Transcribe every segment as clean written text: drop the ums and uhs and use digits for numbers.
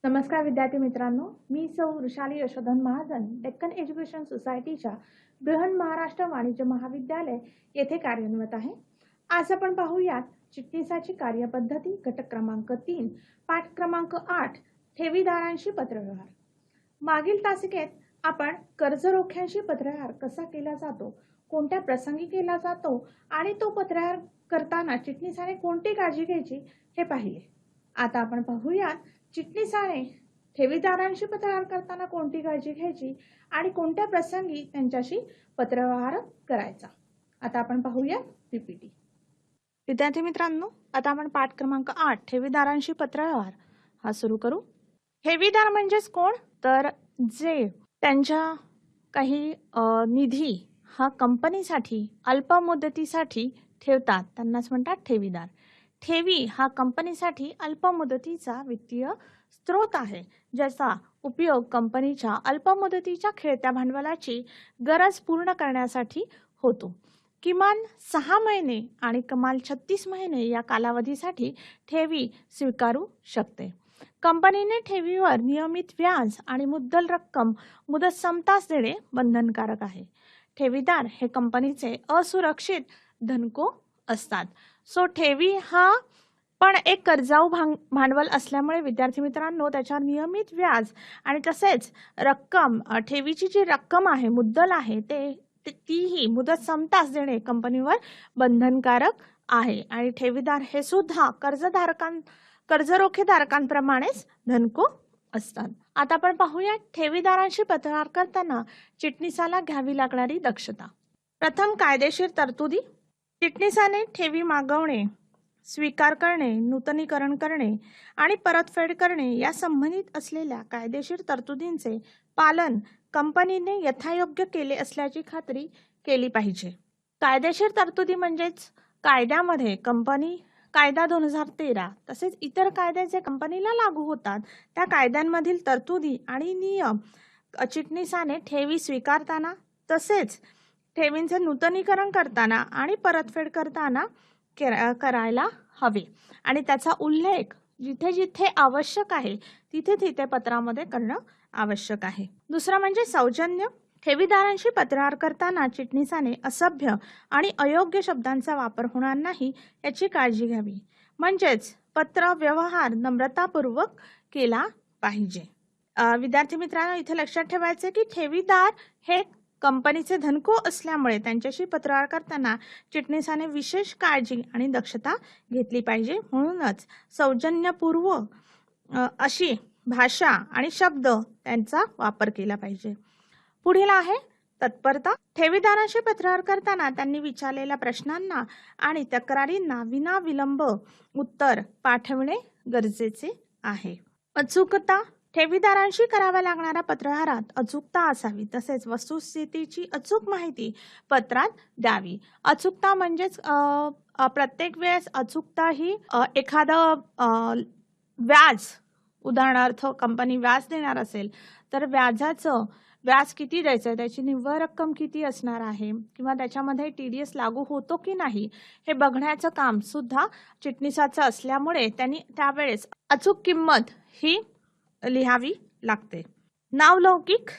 नमस्कार विद्यार्थी मित्रांनो, मी सौ वृषाली यशोधन महाजन, डेक्कन एज्युकेशन सोसायटीच्या बृहन महाराष्ट्र वाणिज्य महाविद्यालय येथे कार्यान्वित आहे. आज आपण पाहूयात चिटणीसाची कार्यपद्धती, घटक क्रमांक 3, पाठ क्रमांक 8, ठेवीदारांशी पत्रव्यवहार. मागील तासिकेत आपण कर्जरोख्यांशी पत्रव्यवहार कसा केला जातो, कोणत्या प्रसंगी केला जातो आणि तो पत्रव्यवहार करताना चिटणीसाने कोणती काळजी घ्यायची हे पाहिले. आता आपण पाहूयात चिटणीसाने ठेवीदारांशी पत्रव्यवहार करताना कोणती काळजी घ्यायची आणि कोणत्या प्रसंगी त्यांच्याशी पत्रव्यवहार करायचा. आता आपण पाहूया पीपीटी. विद्यार्थी मित्रांनो, आता आपण पाठ क्रमांक 8 ठेवीदारांशी पत्रव्यवहार हा सुरू करू. ठेवीदार म्हणजेच कोण, तर जे त्यांच्या काही निधी हा कंपनीसाठी अल्प मुदतीसाठी ठेवतात त्यांनाच म्हणतात ठेवीदार. ठेवी हा कंपनीसाठी अल्प मुदतीचा वित्तीय स्रोत आहे, ज्याचा उपयोग कंपनीच्या अल्प मुदतीच्या खेळत्या भांडवलाची गरज पूर्ण करण्यासाठी होतो. किमान 6 महिने आणि कमाल 36 महिने या कालावधीसाठी ठेवी स्वीकारू शकते. कंपनीने ठेवीवर नियमित व्याज आणि मुद्दल रक्कम मुदत संपताच देणे बंधनकारक आहे. ठेवीदार हे कंपनीचे असुरक्षित धनको असतात. सो ठेवी हा पण एक कर्जाऊ भांडवल असल्यामुळे विद्यार्थी मित्रांनो त्याच्यावर नियमित व्याज आणि तसेच रक्कम, ठेवीची जी रक्कम आहे, मुद्दल आहे, तीही मुदत संपताच देणे कंपनीवर बंधनकारक आहे. आणि ठेवीदार हे सुद्धा कर्जरोखेधारकांप्रमाणेच धनको असतात. आता आपण पाहूया ठेवीदारांशी पत्रव्यवहार करताना चिटणीसाला घ्यावी लागणारी दक्षता. प्रथम, कायदेशीर तरतुदी. चिटणीसाने ठेवी मागवणे, स्वीकार करणे, नूतनीकरण करणे आणि परतफेड करणे या संबंधित असलेल्या कायदेशीर तरतुदींचे पालन कंपनीने यथायोग्य केले असल्याची खात्री केली पाहिजे. कायदेशीर तरतुदी म्हणजेच कायद्यामध्ये कंपनी कायदा 2013 तसेच इतर कायदे जे कंपनीला लागू होतात त्या कायद्यांमधील तरतुदी आणि नियम चिटणीसाने ठेवी स्वीकारताना तसेच ठेवींचे नूतनीकरण करताना आणि परतफेड करताना करायला हवे आणि त्याचा उल्लेख जिथे जिथे आवश्यक आहे तिथे तिथे पत्रामध्ये करणं आवश्यक आहे. दुसरा म्हणजे सौजन्य. ठेवीदारांशी पत्रव्यवहार करताना चिटणीसाने असभ्य आणि अयोग्य शब्दांचा वापर होणार नाही याची काळजी घ्यावी. म्हणजेच पत्र व्यवहार नम्रतापूर्वक केला पाहिजे. विद्यार्थी मित्रांनो, इथे लक्षात ठेवायचे की ठेवीदार हे कंपनीचे धनको असल्यामुळे त्यांच्याशी पत्रव्यवहार करताना चिटणीसाने विशेष काळजी आणि दक्षता घेतली पाहिजे. म्हणूनच सौजन्यपूर्वक अशी भाषा आणि शब्द त्यांचा वापर केला पाहिजे. पुढील आहे तत्परता. ठेवीदारांशी पत्रव्यवहार करताना त्यांनी विचारलेल्या प्रश्नांना आणि तक्रारींना विनाविलंब उत्तर पाठवणे गरजेचे आहे. अचूकता. ठेवीदारांशी कराव्या लागणाऱ्या पत्रव्यवहारात अचूकता असावी तसेच वस्तुस्थितीची अचूक माहिती पत्रात द्यावी. अचूकता म्हणजेच प्रत्येक वेळेस अचूकता ही एखादं व्याज, उदाहरणार्थ कंपनी व्याज देणार असेल तर व्याज किती द्यायचं आहे, त्याची निव्वळ रक्कम किती असणार आहे किंवा त्याच्यामध्ये TDS लागू होतो की नाही हे बघण्याचं काम सुद्धा चिटणीसाचं असल्यामुळे त्यांनी त्यावेळेस अचूक किंमत ही लिहावी लागते. नावलौकिक.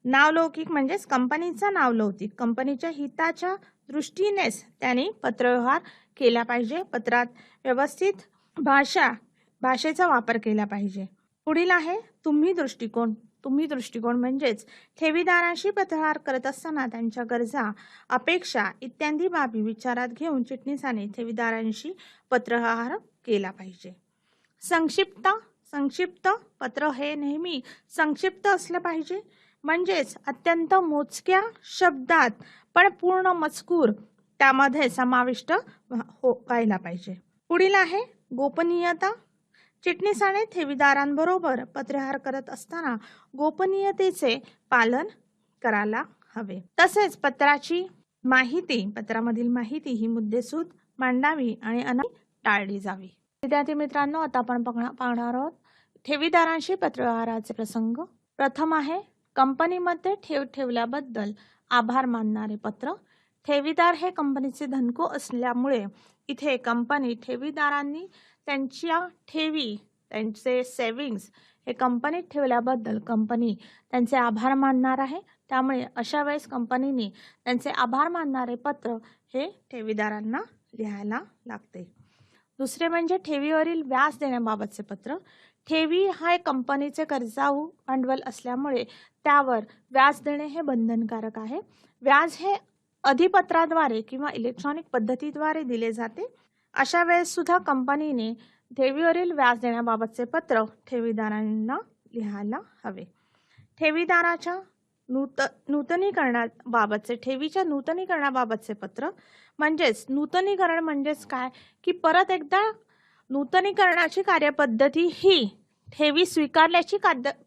नावलौकिक म्हणजेच कंपनीचा नावलौकिक, कंपनीच्या हिताच्या दृष्टीनेच त्यांनी पत्रव्यवहार केला पाहिजे. पत्रात व्यवस्थित भाषेचा वापर केला पाहिजे. पुढील आहे तुम्ही दृष्टिकोन. तुम्ही दृष्टिकोन म्हणजेच ठेवीदारांशी पत्रव्यवहार करत असताना त्यांच्या गरजा, अपेक्षा इत्यादी बाबी विचारात घेऊन चिटणीसाने ठेवीदारांशी पत्रव्यवहार केला पाहिजे. संक्षिप्तता. संक्षिप्त पत्र हे नेहमी संक्षिप्त असलं पाहिजे, म्हणजेच अत्यंत मोजक्या शब्दात पण पूर्ण मजकूर त्यामध्ये समाविष्ट व्हायला पाहिजे. पुढील आहे गोपनीयता. चिटणीसाने ठेवीदारांबरोबर पत्रव्यवहार करत असताना गोपनीयतेचे पालन करायला हवे. तसेच पत्रामधील माहिती ही मुद्देसूद मांडावी आणि टाळली जावी. विद्यार्थी मित्रांनो, आता आपण पाहणार आहोत ठेवीदारांशी पत्रव्यवहाराचे प्रसंग. प्रथम आहे कंपनीमध्ये ठेव ठेवल्याबद्दल आभार मानणारे पत्र. ठेवीदार हे कंपनीचे धनको असल्यामुळे इथे कंपनी ठेवीदारांनी त्यांच्या ठेवी, त्यांचे सेव्हिंग्स हे कंपनीत ठेवल्याबद्दल कंपनी त्यांचे आभार मानणार आहे. त्यामुळे अशा वेळेस कंपनीने त्यांचे आभार मानणारे पत्र हे ठेवीदारांना लिहायला लागते. दुसरे म्हणजे ठेवीवरील व्याज देण्याबाबतचे पत्र. ठेवी हा एक कंपनीचे कर्जाऊ भांडवल असल्यामुळे त्यावर व्याज देणे हे बंधनकारक आहे. व्याज हे अधिपत्राद्वारे किंवा इलेक्ट्रॉनिक पद्धतीद्वारे दिले जाते. अशा वेळेस सुद्धा कंपनीने ठेवीवरील व्याज देण्याबाबतचे पत्र ठेवीदारांना लिहायला हवे. ठेवीदाराच्या नूतनीकरणाबाबतचे ठेवीच्या नूतनीकरणाबाबतचे पत्र म्हणजेच नूतनीकरण म्हणजेच काय की परत एकदा नूतनीकरणाची कार्यपद्धती ही ठेवी स्वीकारल्याची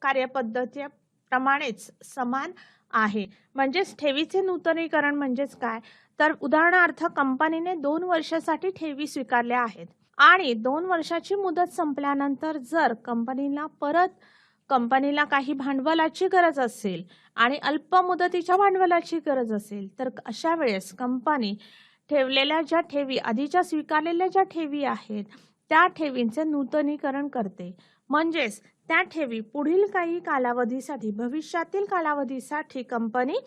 कार्यपद्धतीप्रमाणेच समान आहे. म्हणजेच ठेवीचे नूतनीकरण म्हणजेच काय तर उदाहरणार्थ कंपनीने 2 वर्षासाठी ठेवी स्वीकारल्या आहेत आणि 2 वर्षाची मुदत संपल्यानंतर जर कंपनीला काही भांडवलाची गरज असेल आणि अल्प मुदतीच्या भांडवलाची गरज असेल तर अशा वेळेस कंपनी ठेवलेल्या ज्या ठेवी आधीच्या स्वीकारलेल्या ज्या ठेवी आहेत त्या ठेवींचे नूतनीकरण करते. म्हणजेच त्या ठेवी पुढील काही कालावधीसाठी भविष्यातील कालावधीसाठी कंपनी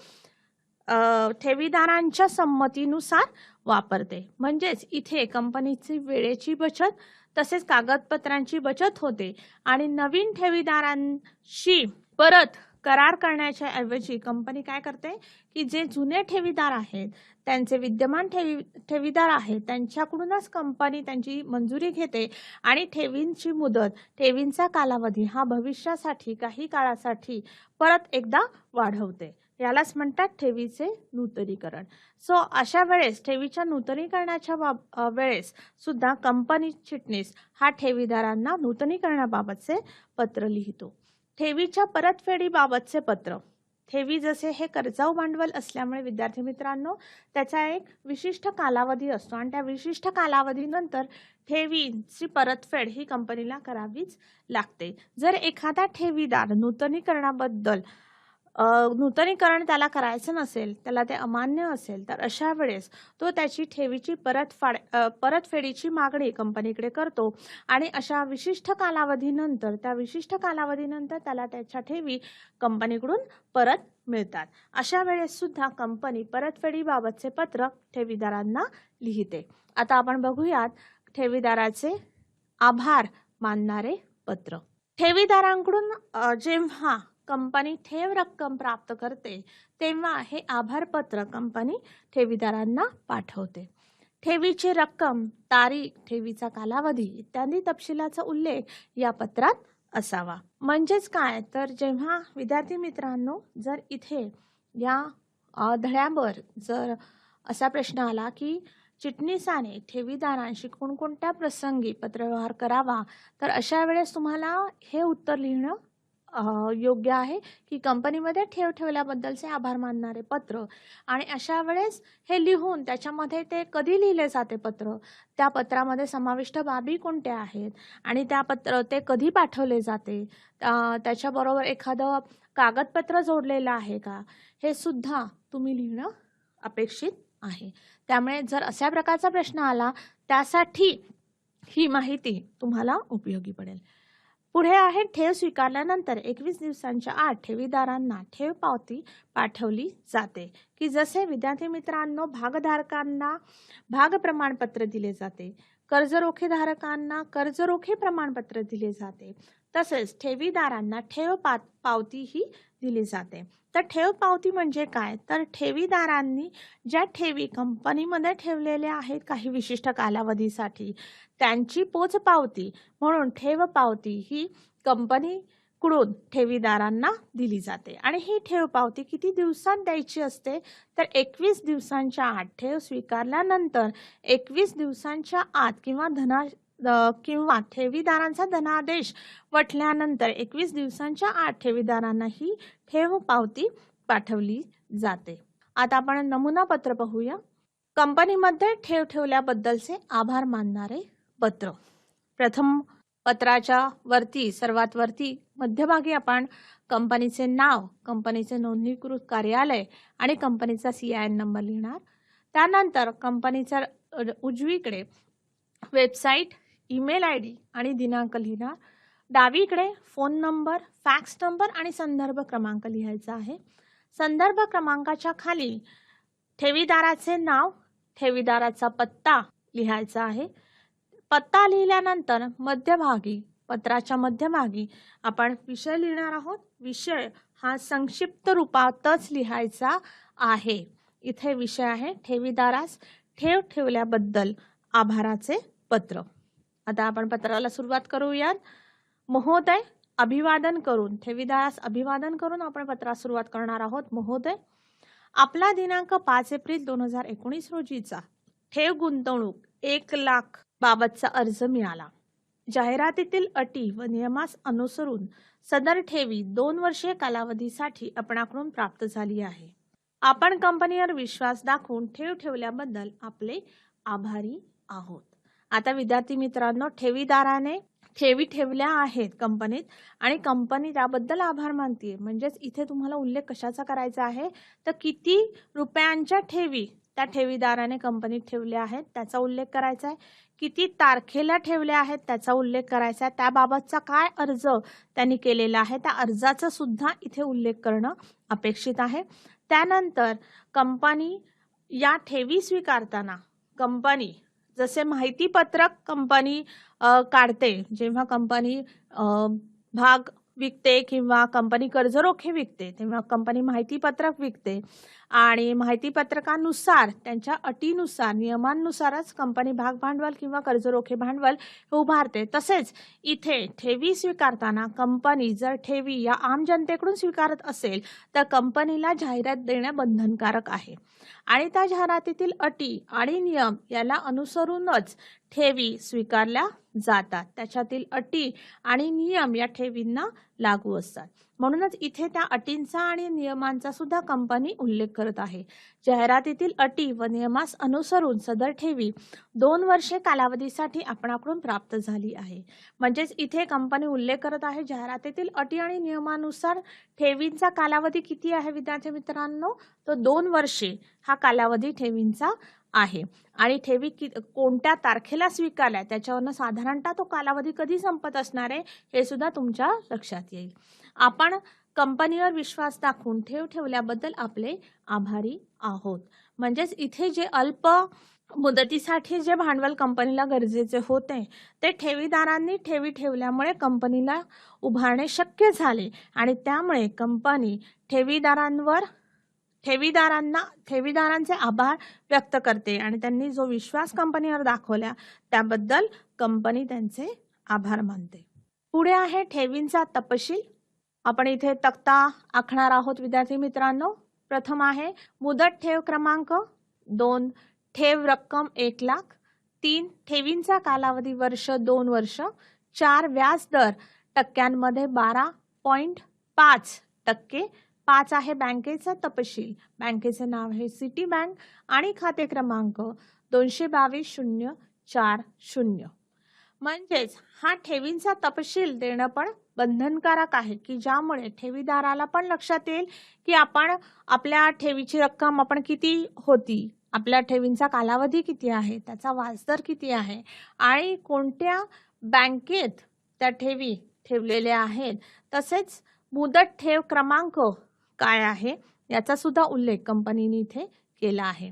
ठेवीदारांच्या संमतीनुसार वापरते. म्हणजेच इथे कंपनीची वेळेची बचत तसेच कागदपत्रांची बचत होते आणि नवीन ठेवीदारांशी परत करार करण्याच्या ऐवजी कंपनी काय करते की जे जुने ठेवीदार आहेत त्यांचे विद्यमान ठेवीदार आहेत त्यांच्याकडूनच कंपनी त्यांची मंजुरी घेते आणि ठेवींची मुदत ठेवींचा कालावधी हा भविष्यासाठी काही काळासाठी परत एकदा वाढवते. यालाच म्हणतात ठेवीचे नूतनीकरण. अशा वेळेस ठेवीच्या नूतनीकरणाच्या वेळेस सुद्धा कंपनी चिटणीस हा ठेवीदारांना नूतनीकरणाबाबतचे पत्र लिहितो. ठेवीच्या परतफेडीबाबतचे पत्र. ठेवी जसे हे कर्जाऊ भांडवल असल्यामुळे विद्यार्थी मित्रांनो त्याचा एक विशिष्ट कालावधी असतो आणि त्या विशिष्ट कालावधीनंतर ठेवीची परतफेड ही कंपनीला करावीच लागते. जर एखादा ठेवीदार नूतनीकरण त्याला करायचं नसेल त्याला ते अमान्य असेल तर अशा वेळेस तो त्याची ठेवीची परतफेडीची मागणी कंपनीकडे करतो आणि अशा विशिष्ट कालावधीनंतर त्याला त्याच्या ठेवी कंपनीकडून परत मिळतात. अशा वेळेस सुद्धा कंपनी परतफेडीबाबतचे पत्र ठेवीदारांना लिहिते. आता आपण बघूयात ठेवीदाराचे आभार मानणारे पत्र. ठेवीदारांकडून जेव्हा कंपनी ठेव रक्कम प्राप्त करते तेव्हा हे आभार पत्र कंपनी ठेवीदारांना पाठवते. ठेवीची रक्कम, तारीख, ठेवीचा कालावधी इत्यादी तपशिलाचा उल्लेख या पत्रात असावा. म्हणजेच काय तर जेव्हा विद्यार्थी मित्रांनो जर इथे या धड्यावर जर असा प्रश्न आला की चिटणीसाने ठेवीदारांशी कोणकोणत्या प्रसंगी पत्रव्यवहार करावा तर अशा वेळेस तुम्हाला हे उत्तर लिहिणं योग्य आहे की कंपनीमध्ये ठेव ठेवल्याबद्दलचे आभार मानणारे पत्र आणि अशा वेळेस हे लिहून त्याच्यामध्ये ते कधी लिहिले जाते पत्र, त्या पत्रामध्ये समाविष्ट बाबी कोणत्या आहेत आणि ते कधी पाठवले जाते, त्याच्याबरोबर एखादं कागदपत्र जोडलेलं आहे का हे सुद्धा तुम्ही लिहिणं अपेक्षित आहे. त्यामुळे जर अशा प्रकारचा प्रश्न आला त्यासाठी ही माहिती तुम्हाला उपयोगी पडेल. पुढे आहे ठेव स्वीकारल्यानंतर 21 दिवसांच्या आत ठेवीदारांना ठेव पावती पाठवली जाते की जसे विद्यार्थी मित्रांनो भागधारकांना भाग प्रमाणपत्र दिले जाते, कर्जरोखेधारकांना कर्जरोखे प्रमाणपत्र दिले जाते, तसेच ठेवीदारांना ठेव पावती ही दिली जाते. तर ठेव पावती म्हणजे काय तर ठेवीदारांनी ज्या ठेवी कंपनीमध्ये ठेवलेल्या आहेत काही विशिष्ट कालावधीसाठी त्यांची पोचपावती म्हणून ठेव पावती ही कंपनीकडून ठेवीदारांना दिली जाते आणि ही ठेव पावती किती दिवसांत द्यायची असते तर 21 दिवसांच्या आत. ठेव स्वीकारल्यानंतर 21 दिवसांच्या आत किंवा ठेवीदारांचा धनादेश वटल्यानंतर 21 दिवसांच्या आत ठेवीदारांना ही ठेव पावती पाठवली जाते. आता आपण नमुना पत्र पाहूया. कंपनीमध्ये ठेव ठेवल्याबद्दलचे आभार मानणारे पत्र. प्रथम पत्राच्या वरती सर्वात वरती मध्यभागी आपण कंपनीचे नाव, कंपनीचे नोंदणीकृत कार्यालय आणि कंपनीचा CIN नंबर लिहिणार. त्यानंतर कंपनीच्या उजवीकडे वेबसाईट, ईमेल ID आणि दिनांक लिहिणार. डावीकडे फोन नंबर, फॅक्स नंबर आणि संदर्भ क्रमांक लिहायचा आहे. संदर्भ क्रमांकाच्या खाली ठेवीदाराचे नाव, ठेवीदाराचा पत्ता लिहायचा आहे. पत्ता लिहिल्यानंतर मध्यभागी, पत्राच्या मध्यभागी आपण विषय लिहिणार आहोत. विषय हा संक्षिप्त रूपातच लिहायचा आहे. इथे विषय आहे ठेवीदारास ठेव ठेवल्याबद्दल आभाराचे पत्र. आता आपण पत्राला सुरुवात करूयात. महोदय, अभिवादन करून, ठेवीदारास अभिवादन करून आपण पत्रास सुरुवात करणार आहोत. महोदय, आपला दिनांक 5 एप्रिल 2019 रोजीचा ठेव गुंतवणूक 1,00,000 बाबतचा अर्ज मिळाला. जाहिरातीतील अटी व नियमास अनुसरून सदर ठेवी 2 वर्षे कालावधीसाठी आपणाकडून प्राप्त झाली आहे. आपण कंपनीवर विश्वास दाखवून ठेव ठेवल्याबद्दल आपले आभारी आहोत. आता विद्यार्थी मित्रांनो, ठेवीदाराने ठेवी ठेवल्या आहेत कंपनीत आणि कंपनी त्याबद्दल आभार मानते. म्हणजेच इथे तुम्हाला उल्लेख कशाचा करायचा आहे, तर किती रुपयांच्या ठेवी त्या ठेवीदाराने कंपनीत ठेवल्या आहेत त्याचा उल्लेख करायचा आहे. किती तारखेला ठेवल्या आहेत त्याचा उल्लेख करायचा आहे. त्याबाबतचा काय अर्ज त्यांनी केलेला आहे त्या अर्जाचा सुद्धा इथे उल्लेख करणं अपेक्षित आहे. त्यानंतर कंपनी या ठेवी स्वीकारताना कंपनी जसे माहितीपत्रक कंपनी काढते, जेव्हा कंपनी भाग विकते किंवा कंपनी कर्जरोखे विकते तेव्हा कंपनी माहितीपत्रक विकते आणि माहितीपत्रकानुसार त्यांच्या अटीनुसार नियमांनुसारच कंपनी भाग भांडवल किंवा कर्जरोखे भांडवल हे उभारते. तसेच इथे ठेवी स्वीकारताना कंपनी जर ठेवी या आम जनतेकडून स्वीकारत असेल तर कंपनीला जाहिरात देणे बंधनकारक आहे आणि त्या जाहिरातीतील अटी आणि नियम याला अनुसरूनच ठेवी स्वीकारल्या जातात. त्याच्यातील अटी आणि नियम या ठेवींना लागू असतात. म्हणूनच इथे त्या अटींचा आणि नियमांचा सुद्धा कंपनी उल्लेख करत आहे. जाहिरातीतील अटी व नियमास अनुसरून सदर ठेवी 2 वर्षे कालावधीसाठी आपणाकडून प्राप्त झाली आहे. म्हणजेच इथे कंपनी उल्लेख करत आहे जाहिरातीतील अटी आणि नियमानुसार ठेवींचा कालावधी किती आहे विद्यार्थी मित्रांनो, तो 2 वर्षे हा कालावधी ठेवींचा आहे. आणि ठेवी कोणत्या तारखेला स्वीकारल्या त्याच्यावरनं साधारणतः तो कालावधी कधी संपत असणार आहे हे सुद्धा तुमच्या लक्षात येईल. आपण कंपनीवर विश्वास दाखवून ठेव ठेवल्याबद्दल आपले आभारी आहोत. म्हणजेच इथे जे अल्प मुदतीसाठी जे भांडवल कंपनीला गरजेचे होते ते ठेवीदारांनी ठेवी ठेवल्यामुळे कंपनीला उभारणे शक्य झाले आणि त्यामुळे कंपनी ठेवीदारांचे आभार व्यक्त करते आणि त्यांनी जो विश्वास कंपनीवर दाखवला त्याबद्दल कंपनी त्यांचे आभार मानते. पुढे आहे ठेवींचा तपशील. आपण इथे तक्ता आखणार आहोत विद्यार्थी मित्रांनो. प्रथम आहे मुदत ठेव क्रमांक, 2 ठेव रक्कम 1,00,000, 3 ठेवींचा कालावधी वर्ष 2 वर्ष, 4 व्याज दर टक्क्यांमध्ये 12.5%, 5 आहे बँकेचा तपशील. बँकेचे नाव आहे सिटी बँक आणि खाते क्रमांक 222,040. म्हणजेच हा ठेवींचा तपशील देणं पण बंधनकारक आहे की ज्यामुळे ठेवीदाराला पण लक्षात येईल की आपण आपल्या ठेवीची रक्कम आपण किती होती, आपल्या ठेवींचा कालावधी किती आहे, त्याचा व्याजदर किती आहे आणि कोणत्या बँकेत त्या ठेवी ठेवलेल्या आहेत. तसेच मुदत ठेव क्रमांक काय आहे याचा सुद्धा उल्लेख कंपनीने इथे केला आहे.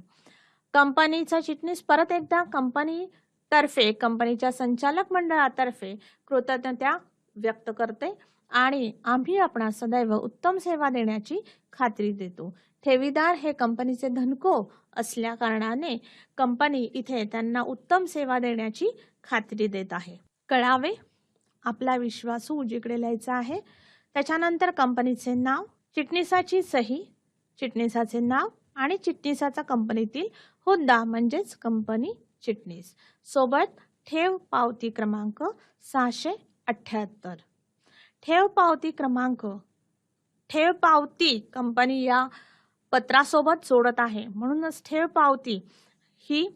कंपनीचा चिटणीस परत एकदा कंपनीच्या संचालक मंडळातर्फे कृतज्ञता व्यक्त करते आणि आम्ही आपणास सदैव उत्तम सेवा देण्याची खात्री देतो. ठेवीदार हे कंपनीचे धनको असल्या कारणाने कंपनी इथे त्यांना उत्तम सेवा देण्याची खात्री देत आहे. कळावे, आपला विश्वासू जिकडे लिहायचा आहे. त्याच्यानंतर कंपनीचे नाव, चिटणीसाची सही, चिटणीसाचे नाव आणि चिटणीसाचा कंपनीतील हुद्दा म्हणजेच कंपनी चिटणीस, सोबत ठेव पावती क्रमांक 678. ठेव पावती क्रमांक, ठेव पावती कंपनी या पत्रासोबत जोडत आहे म्हणूनच ठेव पावती ही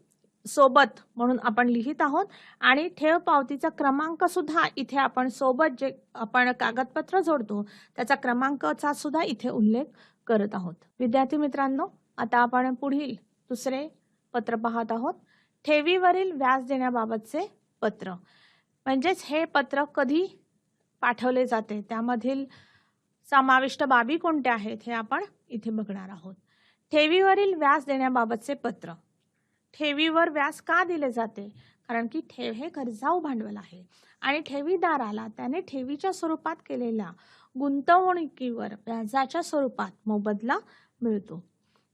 सोबत म्हणून आपण लिहित आहोत आणि ठेव पावतीचा क्रमांक सुद्धा इथे आपण सोबत जे आपण कागदपत्र जोडतो त्याचा क्रमांकाचा सुद्धा इथे उल्लेख करत आहोत. विद्यार्थी मित्रांनो, आता आपण पुढील दुसरे पत्र पाहत आहोत. ठेवीवरील व्याज देण्याबाबतचे पत्र. म्हणजेच हे पत्र कधी पाठवले जाते त्यामधील समाविष्ट बाबी कोणत्या आहेत हे आपण इथे बघणार आहोत. ठेवीवरील व्याज देण्याबाबतचे पत्र. ठेवीवर व्याज का दिले जाते? कारण की ठेव हे खर्चाऊ भांडवल आहे आणि ठेवीदाराला त्याने ठेवीच्या स्वरूपात केलेल्या गुंतवणुकीवर व्याजाच्या स्वरूपात मोबदला मिळतो.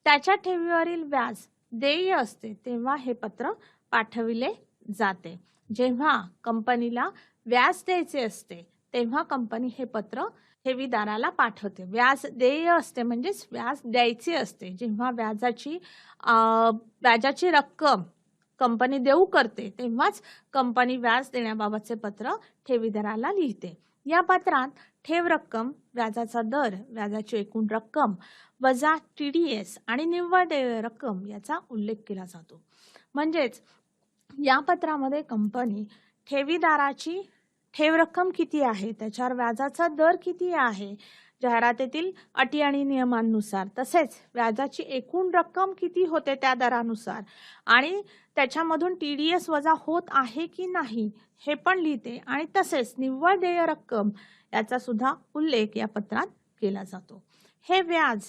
त्याच्या ठेवीवरील व्याज देय असते तेव्हा हे पत्र पाठविले जाते. जेव्हा कंपनीला व्याज द्यायचे असते तेव्हा कंपनी हे पत्र ठेवीदाराला पाठवते. व्याज देय असते म्हणजेच व्याज द्यायचे असते. जेव्हा व्याजाची रक्कम कंपनी देऊ करते तेव्हाच कंपनी व्याज देण्याबाबतचे पत्र ठेवीदाराला लिहिते. या पत्रात ठेव रक्कम, व्याजाचा दर, व्याजाची एकूण रक्कम वजा TDS आणि निव्वळ देय रक्कम याचा उल्लेख केला जातो. म्हणजेच या पत्रामध्ये कंपनी ठेवीदाराची ठेव रक्कम किती आहे, त्याच्यावर व्याजाचा दर किती आहे, जाहिरातीतील अटी आणि नियमांनुसार, तसेच व्याजाची एकूण रक्कम किती होते त्या दरानुसार आणि त्याच्यामधून TDS वजा होत आहे की नाही हे पण लिहिते आणि तसेच निव्वळ देय रक्कम याचा सुद्धा उल्लेख या पत्रात केला जातो. हे व्याज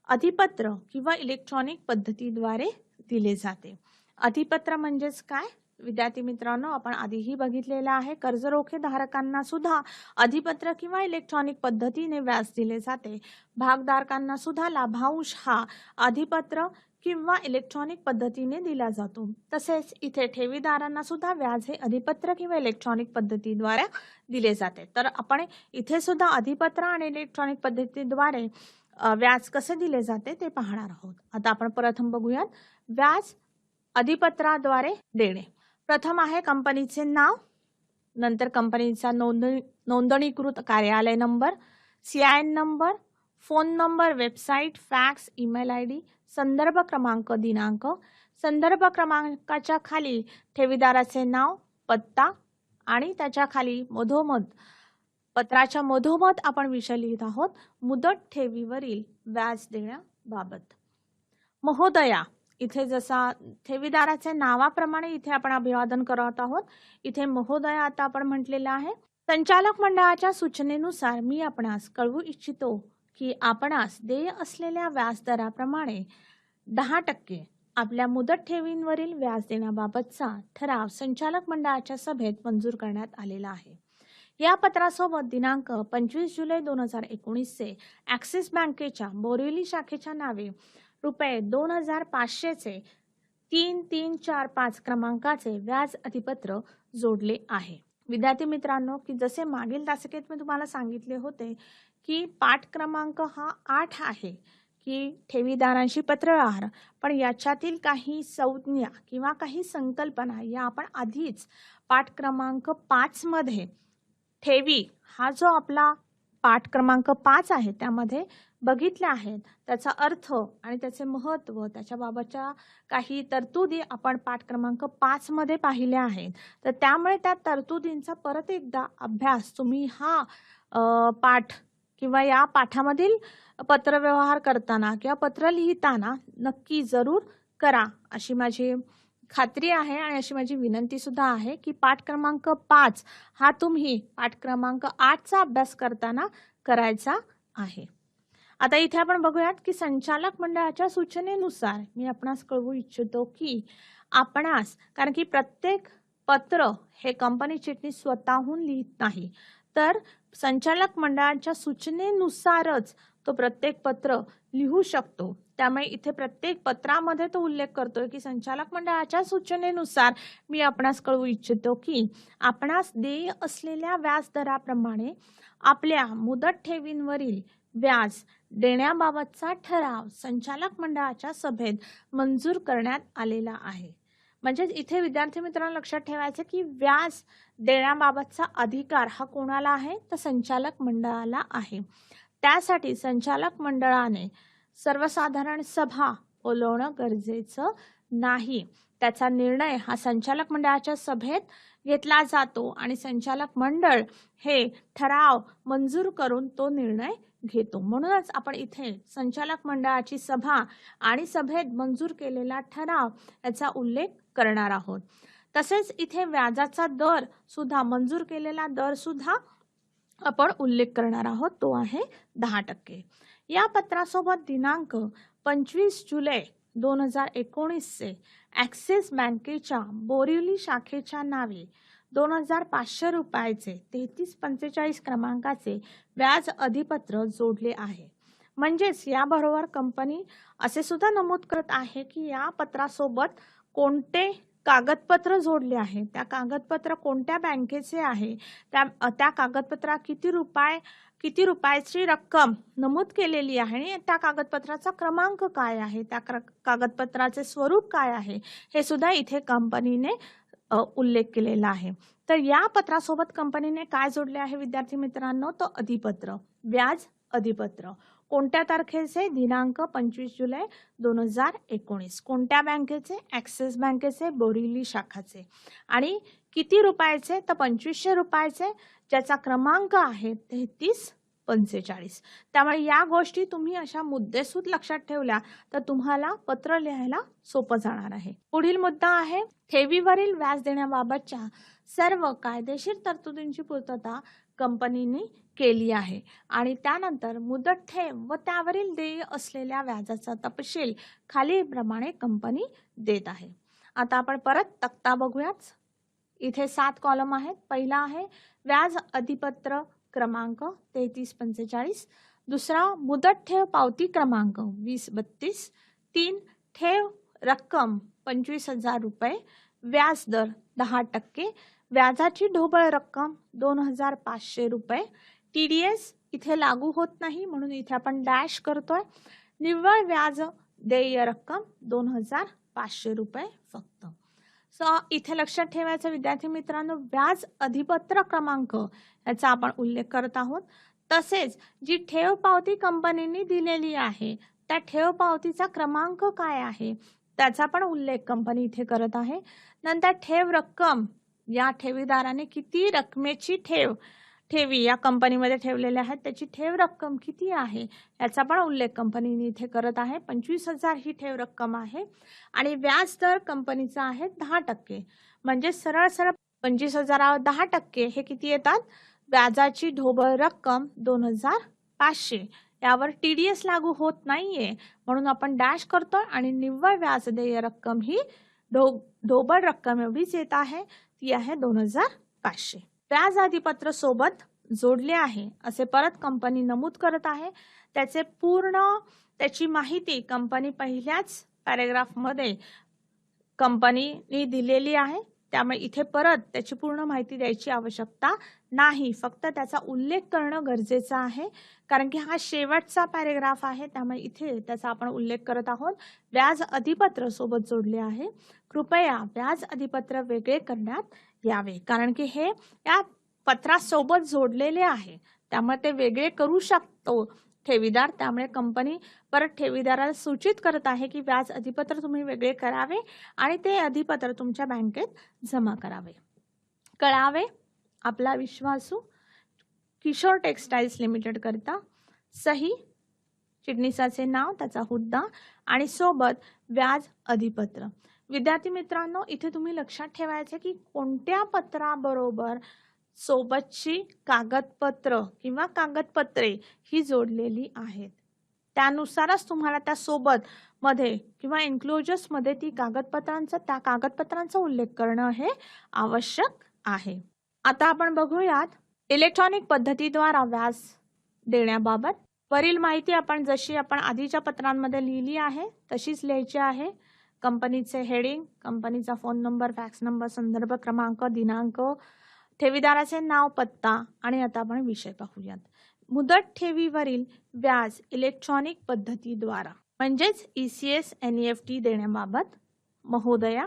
अधिपत्र किंवा इलेक्ट्रॉनिक पद्धतीद्वारे दिले जाते. अधिपत्र म्हणजेच काय विद्यार्थी मित्रांनो, आपण आधीही बघितलेलं आहे. कर्ज रोखे धारकांना सुद्धा अधिपत्र किंवा इलेक्ट्रॉनिक पद्धतीने व्याज दिले जाते. भागधारकांना सुद्धा लाभांश हा अधिपत्र किंवा इलेक्ट्रॉनिक पद्धतीने दिला जातो. तसेच इथे ठेवीदारांना सुद्धा व्याज हे अधिपत्र किंवा इलेक्ट्रॉनिक पद्धतीद्वारे दिले जाते. तर आपण इथे सुद्धा अधिपत्र आणि इलेक्ट्रॉनिक पद्धतीद्वारे व्याज कसे दिले जाते ते पाहणार आहोत. आता आपण प्रथम बघूयात व्याज अधिपत्राद्वारे देणे. प्रथम आहे कंपनीचे नाव, नंतर कंपनीचा नोंदणीकृत कार्यालय number, CIN number, phone number, website, fax, email ID, संदर्भ क्रमांक, दिनांक, संदर्भ क्रमांकाच्या खाली ठेवीदाराचे नाव, पत्ता आणि त्याच्या खाली मधोमध पत्राच्या मधोमध आपण विषय लिहित आहोत मुदत ठेवीवरील व्याज देण्याबाबत. महोदया, इथे जसा ठेवीदाराच्या नावाप्रमाणे इथे आपण अभिवादन करत आहोत. इथे महोदया आता आपण म्हटलेलं आहे. संचालक मंडळाच्या सूचनेनुसार मी आपणास कळवू इच्छितो की आपणास देय असलेल्या व्याजदराप्रमाणे 10% आपल्या मुदत ठेवींवरील व्याज देण्याबाबतचा ठराव संचालक मंडळाच्या सभेत मंजूर करण्यात आलेला आहे. या पत्रासोबत दिनांक 25 जुलै 2019 ॲक्सिस बँकेच्या बोरिवली शाखेच्या नावे ₹2500 चे 3345 क्रमांकाचे व्याज अधिपत्र जोडले आहे. विद्यार्थी मित्रांनो, की जसे मागील तासिकेत मी तुम्हाला सांगितले होते की पाठ क्रमांक हा 8 आहे की ठेवीदारांशी पत्रव्यवहार, पण याच्यातील काही संज्ञा किंवा काही संकल्पना या आपण आधीच पाठ क्रमांक 5 मध्ये ठेवी हा जो आपला पाठ क्रमांक 5 आहे त्यामध्ये बघितले आहेत. त्याचा अर्थ आणि त्याचे महत्त्व, त्याच्याबाबतच्या काही तरतुदी आपण पाठ क्रमांक 5 मध्ये पाहिल्या आहेत. तर त्यामुळे त्या तरतुदींचा परत एकदा अभ्यास तुम्ही हा पाठ किंवा या पाठामधील पत्रव्यवहार करताना किंवा पत्र लिहिताना नक्की जरूर करा अशी माझी खात्री आहे आणि अशी माझी विनंती सुद्धा आहे की पाठ क्रमांक 5 हा तुम्ही पाठ क्रमांक 8 चा अभ्यास करताना करायचा आहे. आता इथे आपण बघूयात की संचालक मंडळाच्या सूचनेनुसार मी आपणास कळवू इच्छितो की आपणास, कारण की प्रत्येक पत्र हे कंपनी चिटणीस स्वतःहून लिहित नाही, तर संचालक मंडळाच्या सूचनेनुसारच तो प्रत्येक पत्र लिहू शकतो. त्यामुळे इथे प्रत्येक पत्रामध्ये तो उल्लेख करतोय की संचालक मंडळाच्या सूचनेनुसार मी आपणास कळवू इच्छितो की आपणास देय असलेल्या व्याजदराप्रमाणे आपल्या मुदत ठेवींवरील व्याज देण्याबाबतचा ठराव संचालक मंडळाच्या सभेत मंजूर करण्यात आलेला आहे. म्हणजे इथे विद्यार्थी मित्रांनो लक्षात ठेवायचं की व्याज देण्याबाबतचा अधिकार हा कोणाला आहे, तर संचालक मंडळाला आहे. त्यासाठी संचालक मंडळाने सर्वसाधारण सभा बोलवणं गरजेचं नाही. त्याचा निर्णय हा संचालक मंडळाच्या सभेत घेतला जातो आणि संचालक मंडळ हे ठराव मंजूर करून तो निर्णय घेतो. म्हणूनच आपण इथे संचालक मंडळाची सभा आणि सभेत मंजूर केलेला ठराव याचा उल्लेख करणार आहोत. तसेच इथे व्याजाचा दर सुद्धा, मंजूर केलेला दर सुद्धा आपण उल्लेख करणार आहोत तो आहे 10%. या पत्रासोबत दिनांक 25 जुलै 2019 चे ॲक्सिस बँकेच्या बोरिवली शाखेच्या नावे 2500 रुपयाचे 3345 क्रमांकाचे व्याज अधिपत्र जोडले आहे. म्हणजेच याबरोबर कंपनी असे सुद्धा नमूद करत आहे की या पत्रासोबत कोणते कागदपत्र जोडले आहे, त्या कागदपत्र कोणत्या बँकेचे आहे, त्या कागदपत्रा किती रुपयाची रक्कम नमूद केलेली आहे आणि त्या कागदपत्राचा क्रमांक काय आहे, त्या कागदपत्राचे स्वरूप काय आहे हे सुद्धा इथे कंपनीने उल्लेख केलेला आहे. तर या पत्रासोबत कंपनीने काय जोडले आहे विद्यार्थी मित्रांनो, तो अधिपत्र, व्याज अधिपत्र. कोणत्या तारखेचे? दिनांक 25 जुलै 2019. कोणत्या बँकेचे? ॲक्सिस बँकेचे बोरिवली शाखाचे. आणि किती रुपयाचे? तर 2500 रुपयाचे, ज्याचा क्रमांक आहे 3345. त्यामुळे या गोष्टी तुम्ही अशा मुद्देसूद लक्षात ठेवल्या तर तुम्हाला पत्र लिहायला सोपं जाणार आहे. पुढील मुद्दा आहे ठेवीवरील व्याज देण्याबाबतच्या सर्व कायदेशीर तरतुदींची पूर्तता कंपनीने केली आहे आणि त्यानंतर मुदत ठेव व त्यावरील देय असलेल्या व्याजाचा तपशील खालीलप्रमाणे कंपनी देत आहे. आता आपण परत तक्ता बघूयात. इथे 7 कॉलम आहेत. पहिला आहे व्याज अधिपत्र क्रमांक 3345. दुसरा मुदत ठेव पावती क्रमांक 2032. 3 ठेव रक्कम 25,000 रुपये. व्याज दर 10%. व्याजाची ढोबळ रक्कम 2,500 रुपये. TDS इथे लागू होत नाही म्हणून इथे आपण डॅश करतोय. निव्वळ व्याज देय रक्कम 2,500 रुपये फक्त. इथे लक्षात ठेवायचं विद्यार्थी मित्रांनो, व्याज अधिपत्र क्रमांक याचा आपण उल्लेख करत आहोत. तसेच जी ठेव पावती कंपनीने दिलेली आहे त्या ठेव पावतीचा क्रमांक काय आहे त्याचा पण उल्लेख कंपनी इथे करत आहे. नंतर ठेव रक्कम, या ठेवीदाराने किती रकमेची ठेवी या कंपनीमध्ये ठेवलेल्या आहेत त्याची ठेव रक्कम किती आहे याचा पण उल्लेख कंपनीने इथे करत आहे. 25,000 ही ठेव रक्कम आहे आणि व्याज दर कंपनीचा आहे 10%. म्हणजे सरळ 25,000 10% हे किती येतात? व्याजाची ढोबळ रक्कम 2,500. यावर TDS लागू होत नाहीये म्हणून आपण डॅश करतोय आणि निव्वळ व्याज देय रक्कम ही ढोबळ रक्कम एवढीच येत आहे, ती आहे 2,500. व्याज अधिपत्र सोबत जोडले आहे असे परत कंपनी नमूद करत आहे. त्याची माहिती कंपनी पहिल्याच पॅरेग्राफ मध्ये कंपनीने दिलेली आहे. त्यामुळे इथे परत त्याची पूर्ण माहिती द्यायची आवश्यकता नाही, फक्त त्याचा उल्लेख करणं गरजेचं आहे कारण की हा शेवटचा पॅरेग्राफ आहे. त्यामुळे इथे त्याचा आपण उल्लेख करत आहोत. व्याज अधिपत्र सोबत जोडले आहे. कृपया व्याज अधिपत्र वेगळे करण्यात यावे कारण की हे या पत्रासोबत जोडलेले आहे, त्यामुळे ते वेगळे करू शकतो ठेवीदार. त्यामुळे कंपनी परत ठेवीदाराला सूचित करत आहे की व्याज अधिपत्र तुम्ही वेगळे करावे आणि ते अधिपत्र तुमच्या बँकेत जमा कळावे. आपला विश्वासू किशोर टेक्सटाईल्स लिमिटेड करता सही, चिटणीसाचे नाव, त्याचा हुद्दा आणि सोबत व्याज अधिपत्र. विद्यार्थी मित्रांनो, इथे तुम्ही लक्षात ठेवायचे की कोणत्या पत्राबरोबर सोबतची कागदपत्र किंवा कागदपत्रे ही जोडलेली आहेत, त्यानुसारच तुम्हाला त्या सोबत मध्ये किंवा एन्क्लोजर्स मध्ये त्या कागदपत्रांचा उल्लेख करणं हे आवश्यक आहे. आता आपण बघूयात इलेक्ट्रॉनिक पद्धतीद्वारे व्याज देण्याबाबत. वरील माहिती आपण जशी आपण आधीच्या पत्रांमध्ये लिहिली आहे तशीच लिहायची आहे. कंपनीचे हेडिंग, कंपनीचा फोन नंबर, फॅक्स नंबर, संदर्भ क्रमांक, दिनांक, ठेवीदाराचे नाव, पत्ता आणि आता आपण विषय पाहूयात. मुदत ठेवीवरील व्याज इलेक्ट्रॉनिक पद्धतीद्वारा म्हणजेच ECS NEFT देण्याबाबत. महोदया,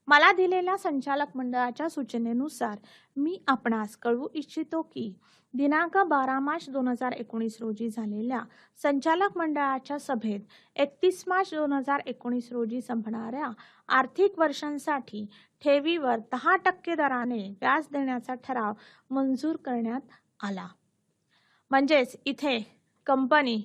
मला दिलेल्या संचालक मंडळाच्या सूचनेनुसार मी आपणास कळवू इच्छितो की दिनांक 12 मार्च 2019 रोजी झालेल्या संचालक मंडळाच्या सभेत 31 मार्च 2019 रोजी संपणाऱ्या आर्थिक वर्षांसाठी ठेवीवर 10% दराने व्याज देण्याचा ठराव मंजूर करण्यात आला. म्हणजेच इथे कंपनी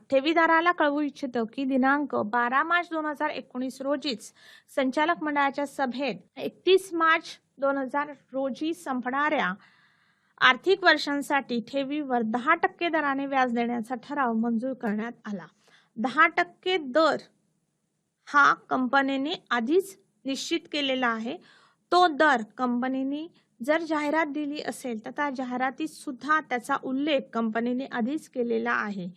ठेवीदाराला कळवू इच्छितो की दिनांक 12 मार्च 2019 रोजीच संचालक मंडळाच्या सभेत 31 मार्च 2000 रोजी संपणाऱ्या आर्थिक वर्षांसाठी ठेवीवर 10% दराने व्याज देण्याचा ठराव मंजूर करण्यात आला. 10% दर हा कंपनीने आधीच निश्चित केलेला आहे. तो दर कंपनीने जर जाहिरात दिली असेल तर त्या जाहिरातीत सुद्धा त्याचा उल्लेख कंपनीने आधीच केलेला आहे.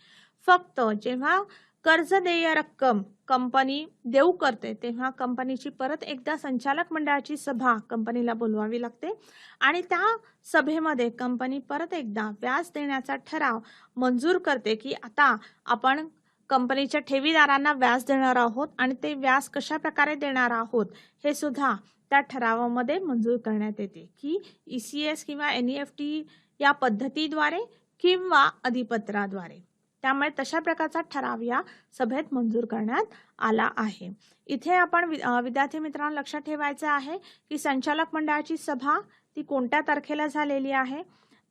फक्त जेव्हा कर्ज देय रक्कम कंपनी देऊ करते तेव्हा कंपनीची परत एकदा संचालक मंडळाची सभा कंपनीला बोलवावी लागते आणि त्या सभेमध्ये कंपनी परत एकदा व्याज देण्याचा ठराव मंजूर करते की आता आपण कंपनीच्या ठेवीदारांना व्याज देणार आहोत आणि ते व्याज कशा प्रकारे देणार आहोत हे सुद्धा त्या ठरावामध्ये मंजूर करण्यात येते की ECS किंवा NEFT या पद्धतीद्वारे किंवा अधिपत्राद्वारे. त्यामुळे तशा प्रकारचा ठराव या सभेत मंजूर करण्यात आला आहे. इथे आपण विद्यार्थी मित्रांनो लक्षात ठेवायचं आहे की संचालक मंडळाची सभा ती कोणत्या तारखेला झालेली आहे,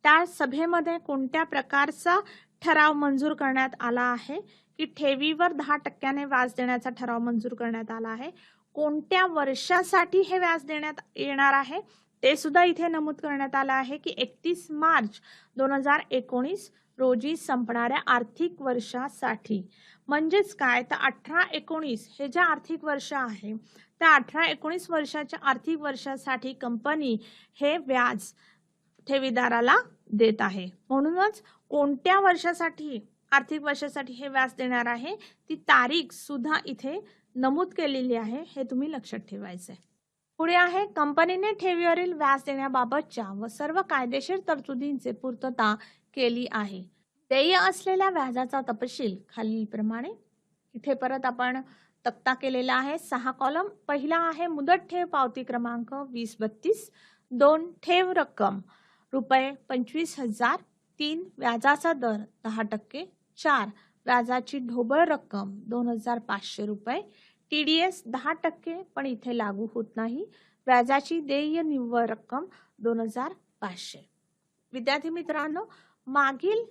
त्या सभेमध्ये कोणत्या प्रकारचा ठराव मंजूर करण्यात आला आहे की ठेवीवर 10% व्याज देण्याचा ठराव मंजूर करण्यात आला आहे, कोणत्या वर्षासाठी हे व्याज देण्यात येणार आहे ते सुद्धा इथे नमूद करण्यात आलं आहे की 31 मार्च 2019 रोजी संपणाऱ्या आर्थिक वर्षासाठी. म्हणजेच काय तर 18-19 हे जे आर्थिक वर्ष आहे त्या 18-19 वर्षाच्या आर्थिक वर्षासाठी कंपनी हे व्याज ठेवीदाराला देत आहे. म्हणूनच कोणत्या वर्षासाठी आर्थिक वर्षासाठी हे व्याज देणार आहे ती तारीख सुद्धा इथे नमूद केलेली आहे, हे तुम्ही लक्षात ठेवायचं आहे. पुढे आहे कंपनीने ठेवीवरील व्याज देण्याबाबतच्या व सर्व कायदेशीर तरतुदींची पूर्तता केली आहे. देय असलेल्या व्याजाचा तपशील खालीलप्रमाणे. इथे परत आपण तक्ता केलेला आहे 6 कॉलम. पहिला आहे मुदत ठेव पावती क्रमांक 2032. 2 ठेव रक्कम रुपये 25,000. 3 व्याजाचा दर 10%. 4 व्याजाची ढोबळ रक्कम 2,500 रुपये. TDS 10% पण इथे लागू होत नाही. व्याजाची देय निव्वळ रक्कम 2,500. विद्यार्थी मित्रांनो, मागील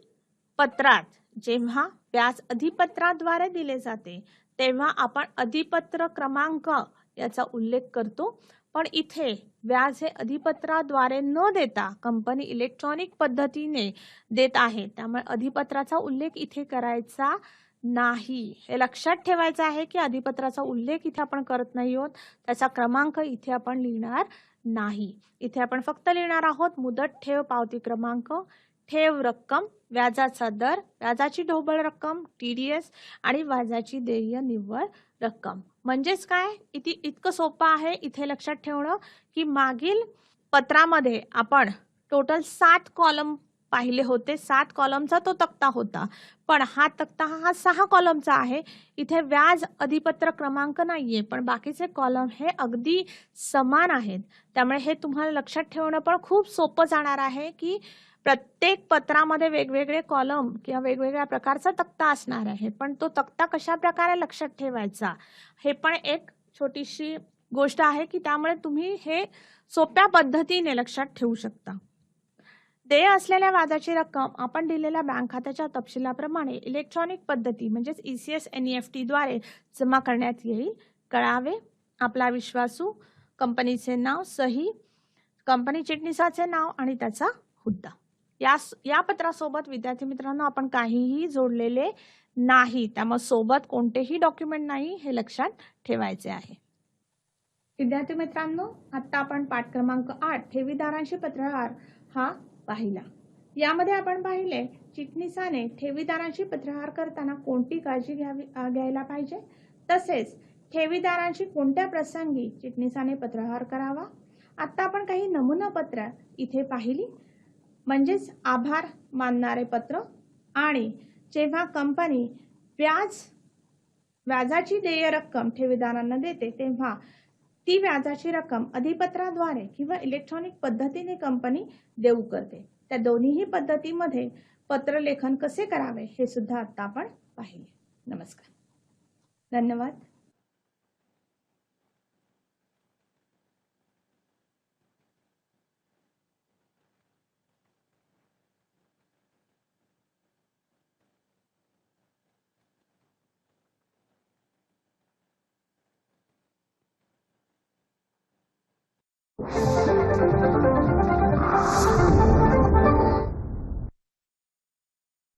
पत्रात जेव्हा व्याज अधिपत्राद्वारे दिले जाते तेव्हा आपण अधिपत्र क्रमांक याचा उल्लेख करतो, पण इथे व्याज हे अधिपत्राद्वारे न देता कंपनी इलेक्ट्रॉनिक पद्धतीने देत आहे, त्यामुळे अधिपत्राचा उल्लेख इथे करायचा नाही. हे लक्षात ठेवायचं आहे की अधिपत्राचा उल्लेख इथे आपण करत नाही आहोत, त्याचा क्रमांक इथे आपण लिहिणार नाही. इथे आपण फक्त लिहिणार आहोत मुदत ठेव पावती क्रमांक, ठेव रक्कम, व्याजाचा दर, व्याजाची ढोबळ रक्कम TDS आणि व्याजाची देय निव्वळ रक्कम. म्हणजेच काय इतकं सोपं आहे इथे लक्षात ठेवणं की मागील पत्रामध्ये आपण टोटल 7 कॉलम पाहिले होते. 7 कॉलमचा तो तक्ता होता, पण हा तक्ता हा 6 कॉलमचा आहे. इथे व्याज अधिपत्र क्रमांक नाहीये, पण बाकीचे कॉलम हे अगदी समान आहेत. त्यामुळे हे तुम्हाला लक्षात ठेवणं पण खूप सोपं जाणार आहे की प्रत्येक पत्रामध्ये वेगवेगळे कॉलम किंवा वेगवेगळ्या प्रकारचा तक्ता असणार आहे, पण तो तक्ता कशा प्रकारे लक्षात ठेवायचा हे पण एक छोटीशी गोष्ट आहे की त्यामुळे तुम्ही हे सोप्या पद्धतीने लक्षात ठेवू शकता. देय असलेल्या व्याजाची रक्कम आपण दिलेल्या बँक खात्याच्या तपशिलाप्रमाणे इलेक्ट्रॉनिक पद्धती म्हणजेच ECS NEFT द्वारे जमा करण्यात येईल. कळावे. आपला विश्वासू. कंपनीचे नाव, सही, कंपनी चिटणीसाचे नाव आणि त्याचा हुद्दा. या पत्रासोबत विद्यार्थी मित्रांनो आपण काहीही जोडलेले नाही, त्यामुळे सोबत कोणतेही डॉक्युमेंट नाही हे लक्षात ठेवायचे आहे. विद्यार्थी मित्रांनो, आता आपण पाठ क्रमांक 8 ठेवीदारांशी पत्रव्यवहार हा पाहिला. यामध्ये आपण पाहिले चिटणीसाने ठेवीदारांशी पत्रव्यवहार करताना कोणती काळजी घ्यायला पाहिजे, तसेच ठेवीदारांशी कोणत्या प्रसंगी चिटणीसाने पत्रव्यवहार करावा. आता आपण काही नमुना पत्र इथे पाहिली, म्हणजेच आभार मानणारे पत्र आणि जेव्हा कंपनी व्याजाची देय रक्कम ठेवीदारांना देते तेव्हा ती व्याजाची रक्कम अधिपत्राद्वारे किंवा इलेक्ट्रॉनिक पद्धतीने कंपनी देऊ करते. त्या दोन्हीही पद्धतीमध्ये पत्रलेखन कसे करावे हे सुद्धा आता आपण पाहिले. नमस्कार. धन्यवाद.